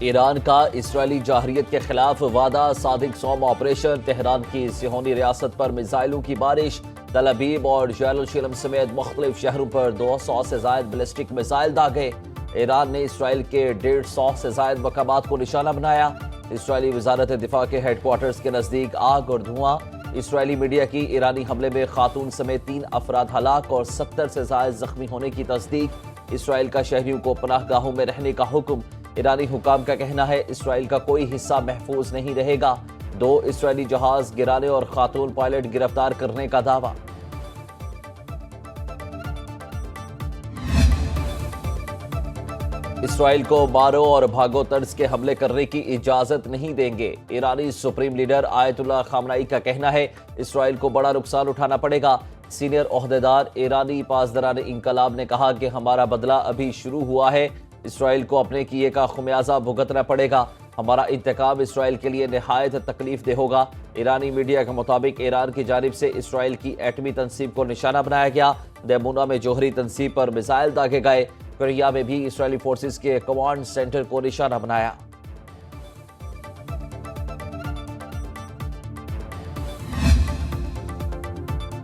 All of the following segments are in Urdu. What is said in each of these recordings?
ایران کا اسرائیلی جارحیت کے خلاف وعدہ، صادق سوم آپریشن، تہران کی صہیونی ریاست پر میزائلوں کی بارش، تل ابیب اور یروشلم سمیت مختلف شہروں پر 200 سے زائد بیلسٹک میزائل داغے۔ ایران نے اسرائیل کے 150 سے زائد مقامات کو نشانہ بنایا۔ اسرائیلی وزارت دفاع کے ہیڈ کوارٹرز کے نزدیک آگ اور دھواں۔ اسرائیلی میڈیا کی ایرانی حملے میں خاتون سمیت 3 افراد ہلاک اور 70 سے زائد زخمی ہونے کی تصدیق۔ اسرائیل کا شہریوں کو پناہ گاہوں میں رہنے کا حکم۔ ایرانی حکام کا کہنا ہے اسرائیل کا کوئی حصہ محفوظ نہیں رہے گا۔ 2 اسرائیلی جہاز گرانے اور خاتون پائلٹ گرفتار کرنے کا دعویٰ۔ اسرائیل کو مارو اور بھاگو طرز کے حملے کرنے کی اجازت نہیں دیں گے۔ ایرانی سپریم لیڈر آیت اللہ خامنائی کا کہنا ہے اسرائیل کو بڑا نقصان اٹھانا پڑے گا۔ سینئر عہدیدار ایرانی پاسداران انقلاب نے کہا کہ ہمارا بدلہ ابھی شروع ہوا ہے، اسرائیل کو اپنے کیے کا خمیازہ بھگتنا پڑے گا، ہمارا انتقام اسرائیل کے لیے نہایت تکلیف دہ ہوگا۔ ایرانی میڈیا کے مطابق ایران کی جانب سے اسرائیل کی ایٹمی تنصیب کو نشانہ بنایا گیا۔ دیمونا میں جوہری تنصیب پر میزائل داغے گئے۔ کوریا میں بھی اسرائیلی فورسز کے کمانڈ سینٹر کو نشانہ بنایا۔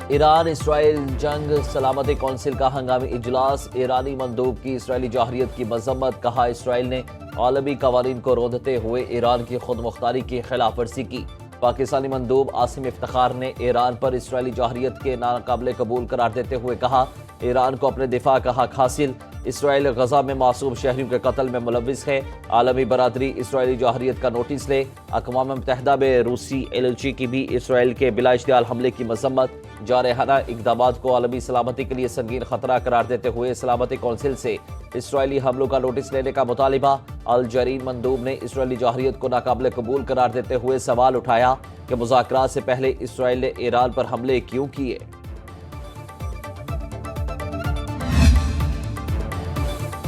ایران اسرائیل جنگ سلامتی کونسل کا ہنگامی اجلاس، ایرانی مندوب کی اسرائیلی جارحیت کی مذمت، کہا اسرائیل نے عالمی قوانین کو روندتے ہوئے ایران کی خود مختاری کی خلاف ورزی کی۔ پاکستانی مندوب عاصم افتخار نے ایران پر اسرائیلی جارحیت کے ناقابل قبول قرار دیتے ہوئے کہا ایران کو اپنے دفاع کا حق حاصل، اسرائیل غزہ میں معصوم شہریوں کے قتل میں ملوث ہے، عالمی برادری اسرائیلی جارحیت کا نوٹس لے۔ اقوام متحدہ میں روسی ایلچی کی بھی اسرائیل کے بلا اشتعال حملے کی مذمت، جارحانہ اقدامات کو عالمی سلامتی کے لیے سنگین خطرہ قرار دیتے ہوئے سلامتی کونسل سے اسرائیلی حملوں کا نوٹس لینے کا مطالبہ۔ الجرین مندوب نے اسرائیلی جارحیت کو ناقابل قبول قرار دیتے ہوئے سوال اٹھایا کہ مذاکرات سے پہلے اسرائیل نے ایران پر حملے کیوں کیے۔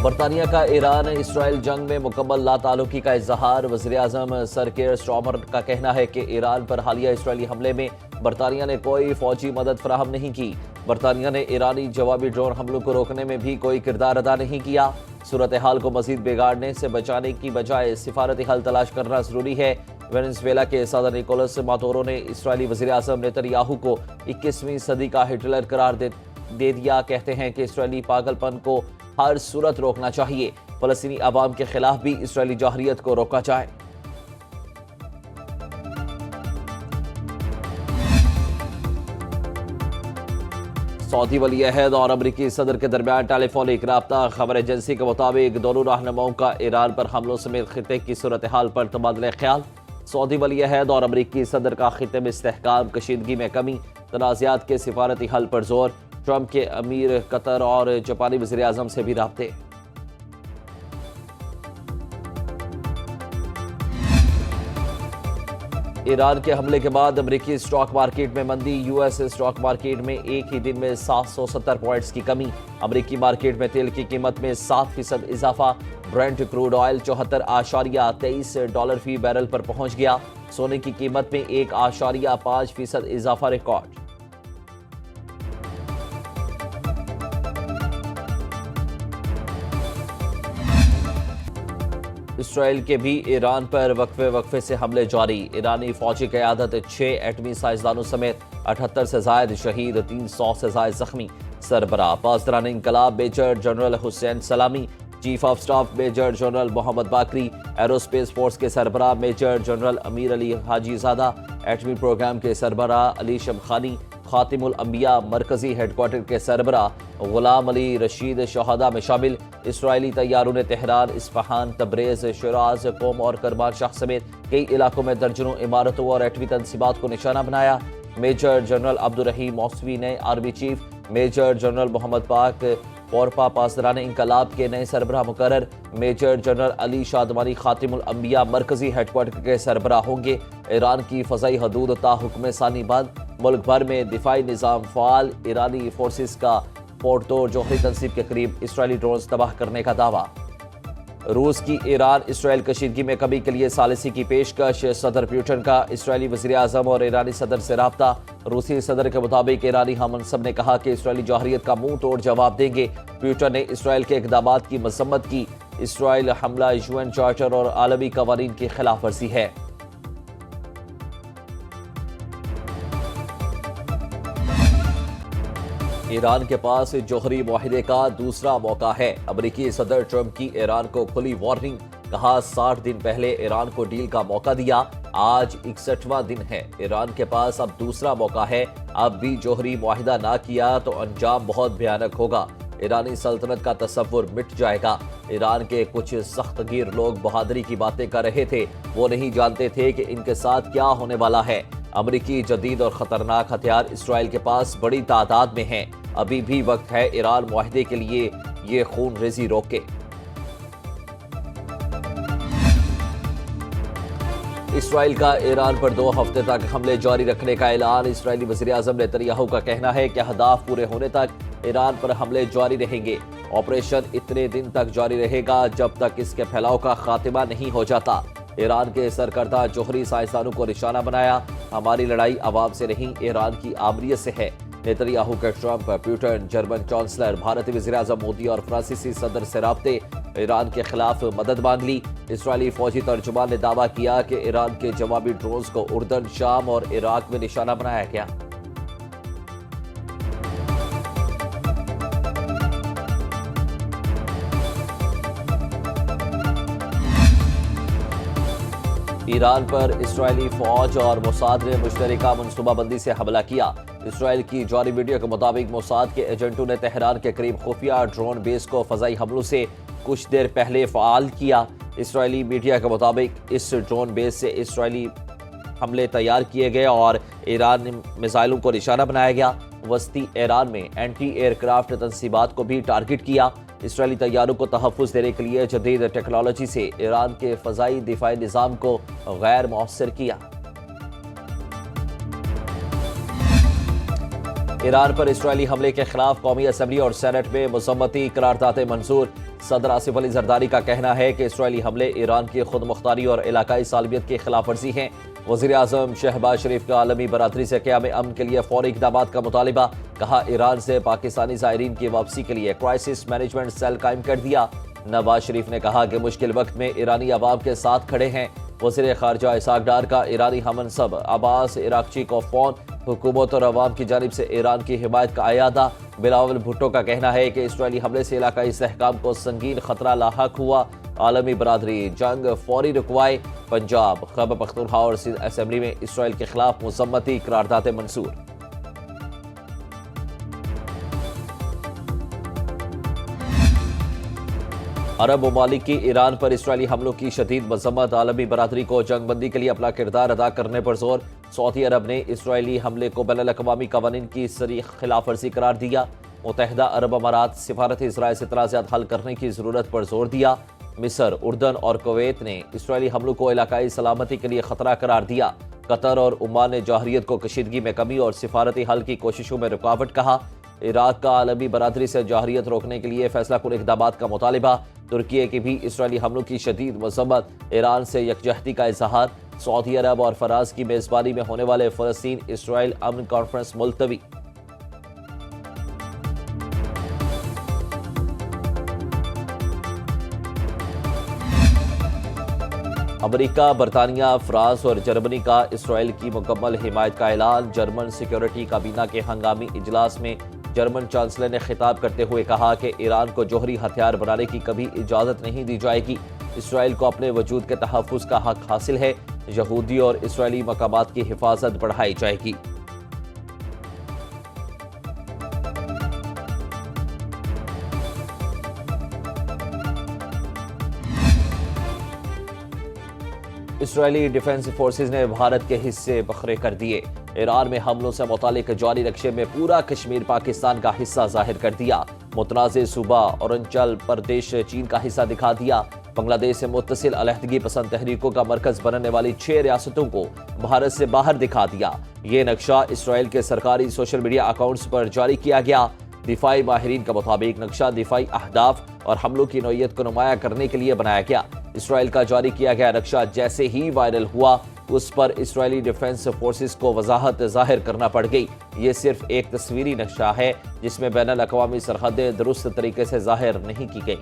برطانیہ کا ایران اسرائیل جنگ میں مکمل لا تعلقی کا اظہار، وزیر اعظم سر کیئر سٹارمر کا کہنا ہے کہ ایران پر حالیہ اسرائیلی حملے میں برطانیہ نے کوئی فوجی مدد فراہم نہیں کی۔ برطانیہ نے ایرانی جوابی ڈرون حملوں کو روکنے میں بھی کوئی کردار ادا نہیں کیا۔ صورتحال کو مزید بگاڑنے سے بچانے کی بجائے سفارتی حل تلاش کرنا ضروری ہے۔ وینزویلا کے صدر نیکولس مادورو نے اسرائیلی وزیر اعظم نیتن کو 21ویں صدی کا ہٹلر قرار دے دیا۔ کہتے ہیں کہ اسرائیلی پاگل پن کو ہر صورت روکنا چاہیے، فلسطینی عوام کے خلاف بھی اسرائیلی جارحیت کو روکا جائے۔ سعودی ولی عہد اور امریکی صدر کے درمیان ٹیلی فونک رابطہ، خبر ایجنسی کے مطابق دونوں رہنماؤں کا ایران پر حملوں سمیت خطے کی صورتحال پر تبادلہ خیال۔ سعودی ولی عہد اور امریکی صدر کا خطے میں استحکام، کشیدگی میں کمی، تنازعات کے سفارتی حل پر زور، ٹرمپ کے امیر قطر اور جاپانی وزیر اعظم سے بھی رابطے۔ ایران کے حملے کے بعد امریکی اسٹاک مارکیٹ میں مندی، یو ایس اسٹاک مارکیٹ میں ایک ہی دن میں 770 پوائنٹس کی کمی۔ امریکی مارکیٹ میں تیل کی قیمت میں 7% اضافہ، برنٹ کروڈ آئل $74.23 فی بیرل پر پہنچ گیا۔ سونے کی قیمت میں 1.5% اضافہ ریکارڈ۔ اسرائیل کے بھی ایران پر وقفے سے حملے جاری، ایرانی فوجی قیادت 6 ایٹمی سائنسدانوں سمیت 78 سے زائد شہید، 300 سے زائد زخمی۔ سربراہ پاسداران انقلاب major general Hossein Salami, chief of staff major general Mohammad Bagheri, aerospace force کے سربراہ میجر جنرل امیر علی حاجی زادہ، ایٹمی پروگرام کے سربراہ علی شمخانی، خاتم الانبیاء مرکزی ہیڈ کوارٹر کے سربراہ غلام علی رشید شہداء میں شامل۔ اسرائیلی طیاروں نے تہران، اصفہان، تبریز، شیراز، قم اور کرمان شاہ سمیت کئی علاقوں میں درجنوں عمارتوں اور ایٹمی تنصیبات کو نشانہ بنایا۔ میجر جنرل عبدالرحیم موسوی نئے آرمی چیف، میجر جنرل محمد پاک پورپا پاسداران انقلاب کے نئے سربراہ مقرر، میجر جنرل علی شادمانی خاتم الانبیاء مرکزی ہیڈ کوارٹر کے سربراہ ہوں گے۔ ایران کی فضائی حدود تا حکم ثانی بند، ملک بھر میں دفاعی نظام فعال، ایرانی فورسز کا پورٹ توڑ جوہری تنصیب کے قریب اسرائیلی ڈرونز تباہ کرنے کا دعویٰ۔ روس کی ایران اسرائیل کشیدگی میں کمی کے لیے ثالثی کی پیشکش، صدر پیوٹن کا اسرائیلی وزیر اعظم اور ایرانی صدر سے رابطہ۔ روسی صدر کے مطابق ایرانی ہم منصب نے کہا کہ اسرائیلی جارحیت کا منہ توڑ جواب دیں گے۔ پیوٹن نے اسرائیل کے اقدامات کی مذمت کی، اسرائیل حملہ UN چارٹر اور عالمی قوانین کی خلاف ورزی ہے۔ ایران کے پاس جوہری معاہدے کا دوسرا موقع ہے۔ امریکی صدر ٹرمپ کی ایران کو کھلی وارننگ، کہا 60 دن پہلے ایران کو ڈیل کا موقع دیا، آج 61واں دن ہے۔ ایران کے پاس اب دوسرا موقع ہے، اب بھی جوہری معاہدہ نہ کیا تو انجام بہت بھیانک ہوگا، ایرانی سلطنت کا تصور مٹ جائے گا۔ ایران کے کچھ سخت گیر لوگ بہادری کی باتیں کر رہے تھے، وہ نہیں جانتے تھے کہ ان کے ساتھ کیا ہونے والا ہے۔ امریکی جدید اور خطرناک ہتھیار اسرائیل کے پاس بڑی تعداد میں ہیں، ابھی بھی وقت ہے ایران معاہدے کے لیے یہ خون ریزی روکے۔ اسرائیل کا ایران پر 2 ہفتے تک حملے جاری رکھنے کا اعلان۔ اسرائیلی وزیراعظم نیتنیاہو کا کہنا ہے کہ اہداف پورے ہونے تک ایران پر حملے جاری رہیں گے۔ آپریشن اتنے دن تک جاری رہے گا جب تک اس کے پھیلاؤ کا خاتمہ نہیں ہو جاتا۔ ایران کے سرکردہ جوہری سائنسدانوں کو نشانہ بنایا، ہماری لڑائی عوام سے نہیں، ایران کی آمریت سے ہے۔ نیتنیاہو کے ٹرمپ، پیوٹن، جرمن چانسلر، بھارتی وزیراعظم مودی اور فرانسیسی صدر سے رابطے، ایران کے خلاف مدد مانگ لی۔ اسرائیلی فوجی ترجمان نے دعویٰ کیا کہ ایران کے جوابی ڈرونز کو اردن، شام اور عراق میں نشانہ بنایا گیا۔ ایران پر اسرائیلی فوج اور موساد نے مشترکہ منصوبہ بندی سے حملہ کیا۔ اسرائیل کی جاری ویڈیو کے مطابق موساد کے ایجنٹوں نے تہران کے قریب خفیہ ڈرون بیس کو فضائی حملوں سے کچھ دیر پہلے فعال کیا۔ اسرائیلی میڈیا کے مطابق اس ڈرون بیس سے اسرائیلی حملے تیار کیے گئے اور ایران میزائلوں کو نشانہ بنایا گیا۔ وسطی ایران میں اینٹی ایئر کرافٹ تنصیبات کو بھی ٹارگٹ کیا۔ اسرائیلی طیاروں کو تحفظ دینے کے لیے جدید ٹیکنالوجی سے ایران کے فضائی دفاعی نظام کو غیر مؤثر کیا۔ ایران پر اسرائیلی حملے کے خلاف قومی اسمبلی اور سینٹ میں مذمتی قراردادیں منظور۔ صدر آصف علی زرداری کا کہنا ہے کہ اسرائیلی حملے ایران کی خود مختاری اور علاقائی سالمیت کی خلاف ورزی ہیں۔ وزیر اعظم شہباز شریف کا عالمی برادری سے قیام امن کے لیے فوری اقدامات کا مطالبہ، کہا ایران سے پاکستانی زائرین کی واپسی کے لیے کرائسس مینجمنٹ سیل قائم کر دیا۔ نواز شریف نے کہا کہ مشکل وقت میں ایرانی عوام کے ساتھ کھڑے ہیں۔ وزیر خارجہ اسحاق ڈار کا ایرانی ہم منصب عباس عراقچی کو فون، حکومت اور عوام کی جانب سے ایران کی حمایت کا اعادہ۔ بلاول بھٹو کا کہنا ہے کہ اسرائیلی حملے سے علاقائی استحکام کو سنگین خطرہ لاحق ہوا، عالمی برادری جنگ فوری رکوائے۔ پنجاب، خیبر پختونخوا اور سندھ اسمبلی میں اسرائیل کے خلاف مذمتی قراردادیں منظور۔ عرب ممالک کی ایران پر اسرائیلی حملوں کی شدید مذمت، عالمی برادری کو جنگ بندی کے لیے اپنا کردار ادا کرنے پر زور۔ سعودی عرب نے اسرائیلی حملے کو بین الاقوامی قوانین کی صریح خلاف ورزی قرار دیا۔ متحدہ عرب امارات سفارتی ذرائع سے اعتراضات حل کرنے کی ضرورت پر زور دیا۔ مصر، اردن اور کویت نے اسرائیلی حملوں کو علاقائی سلامتی کے لیے خطرہ قرار دیا۔ قطر اور عمان نے جوہریت کو کشیدگی میں کمی اور سفارتی حل کی کوششوں میں رکاوٹ کہا۔ عراق کا عالمی برادری سے جوہریت روکنے کے لیے فیصلہ کن اقدامات کا مطالبہ۔ ترکی کی بھی اسرائیلی حملوں کی شدید مذمت، ایران سے یکجہتی کا اظہار۔ سعودی عرب اور فرانس کی میزبانی میں ہونے والے فلسطین اسرائیل امن کانفرنس ملتوی۔ امریکہ، برطانیہ، فرانس اور جرمنی کا اسرائیل کی مکمل حمایت کا اعلان۔ جرمن سیکیورٹی کابینہ کے ہنگامی اجلاس میں جرمن چانسلر نے خطاب کرتے ہوئے کہا کہ ایران کو جوہری ہتھیار بنانے کی کبھی اجازت نہیں دی جائے گی۔ اسرائیل کو اپنے وجود کے تحفظ کا حق حاصل ہے، یہودی اور اسرائیلی مقامات کی حفاظت بڑھائی جائے گی۔ اسرائیلی ڈیفنس فورسز نے بھارت کے حصے بکھرے کر دیے۔ ایران میں حملوں سے متعلق جاری نقشے میں پورا کشمیر پاکستان کا حصہ ظاہر کر دیا۔ متنازع صوبہ اروناچل پردیش چین کا حصہ دکھا دیا۔ بنگلہ دیش سے متصل علیحدگی پسند تحریکوں کا مرکز بننے والی 6 ریاستوں کو بھارت سے باہر دکھا دیا۔ یہ نقشہ اسرائیل کے سرکاری سوشل میڈیا اکاؤنٹس پر جاری کیا گیا۔ دفاعی ماہرین کے مطابق نقشہ دفاعی اہداف اور حملوں کی نوعیت کو نمایاں کرنے کے لیے بنایا گیا۔ اسرائیل کا جاری کیا گیا نقشہ جیسے ہی وائرل ہوا، اس پر اسرائیلی ڈیفنس فورسز کو وضاحت ظاہر کرنا پڑ گئی۔ یہ صرف ایک تصویری نقشہ ہے جس میں بین الاقوامی سرحدیں درست طریقے سے ظاہر نہیں کی گئی۔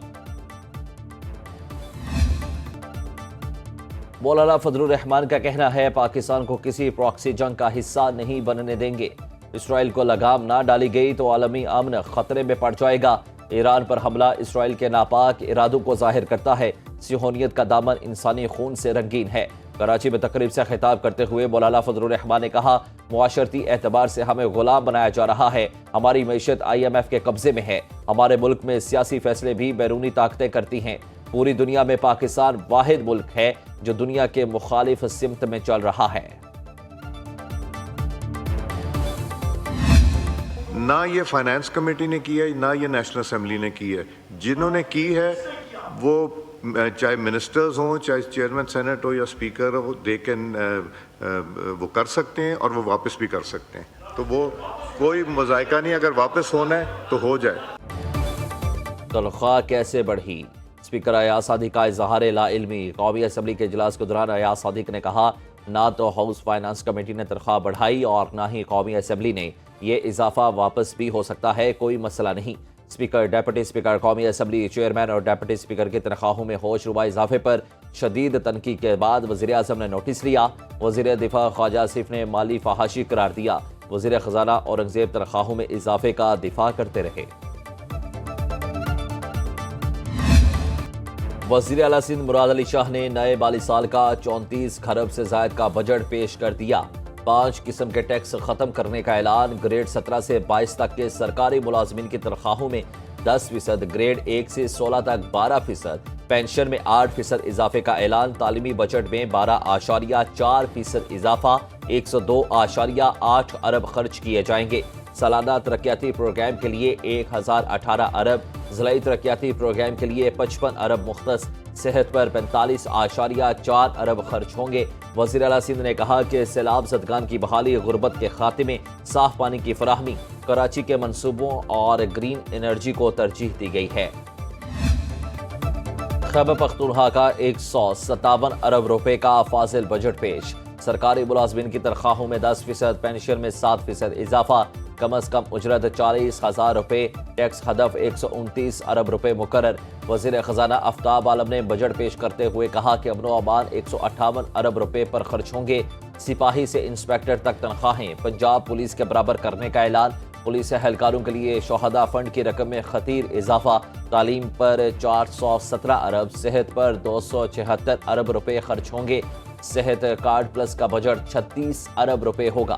مولانا فضل الرحمان کا کہنا ہے پاکستان کو کسی پراکسی جنگ کا حصہ نہیں بننے دیں گے، اسرائیل کو لگام نہ ڈالی گئی تو عالمی امن خطرے میں پڑ جائے گا۔ ایران پر حملہ اسرائیل کے ناپاک ارادوں کو ظاہر کرتا ہے، صہیونیت کا دامن انسانی خون سے رنگین ہے۔ کراچی میں تقریب سے خطاب کرتے ہوئے مولانا فضل الرحمان نے کہا معاشرتی اعتبار سے ہمیں غلام بنایا جا رہا ہے، ہماری معیشت IMF کے قبضے میں ہے، ہمارے ملک میں سیاسی فیصلے بھی بیرونی طاقتیں کرتی ہیں، پوری دنیا میں پاکستان واحد ملک ہے جو دنیا کے مخالف سمت میں چل رہا ہے۔ نہ یہ فائنانس کمیٹی نے کی ہے، نہ یہ نیشنل اسمبلی نے کی ہے۔ جنہوں نے کی ہے وہ چاہے منسٹرز ہوں، چاہے چیئرمین سینٹ ہو یا اسپیکر ہو، وہ کر سکتے ہیں اور وہ واپس بھی کر سکتے ہیں، تو وہ کوئی مذائقہ نہیں، اگر واپس ہونا ہے تو ہو جائے۔ تنخواہ کیسے بڑھی؟ اسپیکر ایاز صادق کا اظہار لا علمی۔ قومی اسمبلی کے اجلاس کے دوران ایاز صادق نے کہا نہ تو ہاؤس فائنانس کمیٹی نے تنخواہ بڑھائی اور نہ ہی قومی اسمبلی نے، یہ اضافہ واپس بھی ہو سکتا ہے، کوئی مسئلہ نہیں۔ اسپیکر، ڈپٹی اسپیکر، قومی اسمبلی چیئرمین اور ڈپٹی اسپیکر کی تنخواہوں میں ہوش ربا اضافے پر شدید تنقید کے بعد وزیر اعظم نے نوٹس لیا۔ وزیر دفاع خواجہ آصف نے مالی فحاشی قرار دیا۔ وزیر خزانہ اورنگزیب تنخواہوں میں اضافے کا دفاع کرتے رہے۔ وزیر اعلیٰ سندھ مراد علی شاہ نے نئے مالی سال کا 34 کھرب سے زائد کا بجٹ پیش کر دیا۔ 5 قسم کے ٹیکس ختم کرنے کا اعلان، گریڈ 17 سے 22 تک کے سرکاری ملازمین کی تنخواہوں میں 10%، گریڈ 1 سے 16 تک 12%، پینشن میں 8% اضافے کا اعلان، تعلیمی بجٹ میں 12.4% اضافہ، 102.8 ارب خرچ کیے جائیں گے۔ سالانہ ترقیاتی پروگرام کے لیے 1018 ارب، ضلعی ترقیاتی پروگرام کے لیے 55 ارب مختص، صحت پر 45.4 ارب خرچ ہوں گے۔ وزیر اعلیٰ سندھ نے کہا کہ سیلاب زدگان کی بحالی، غربت کے خاتمے، صاف پانی کی فراہمی، کراچی کے منصوبوں اور گرین انرجی کو ترجیح دی گئی ہے۔ خیبر پختونخوا کا 157 ارب روپے کا فاضل بجٹ پیش، سرکاری ملازمین کی تنخواہوں میں 10%، پینشن میں 7% اضافہ، کم از کم اجرت 40,000 روپے، ٹیکس ہدف 129 ارب روپے مقرر۔ وزیر خزانہ آفتاب عالم نے بجٹ پیش کرتے ہوئے کہا کہ امن و امان 158 ارب روپے پر خرچ ہوں گے۔ سپاہی سے انسپیکٹر تک تنخواہیں پنجاب پولیس کے برابر کرنے کا اعلان، پولیس اہلکاروں کے لیے شہداء فنڈ کی رقم میں خطیر اضافہ، تعلیم پر 417 ارب، صحت پر 276 ارب روپے خرچ ہوں گے۔ صحت کارڈ پلس کا بجٹ 36 ارب روپے ہوگا۔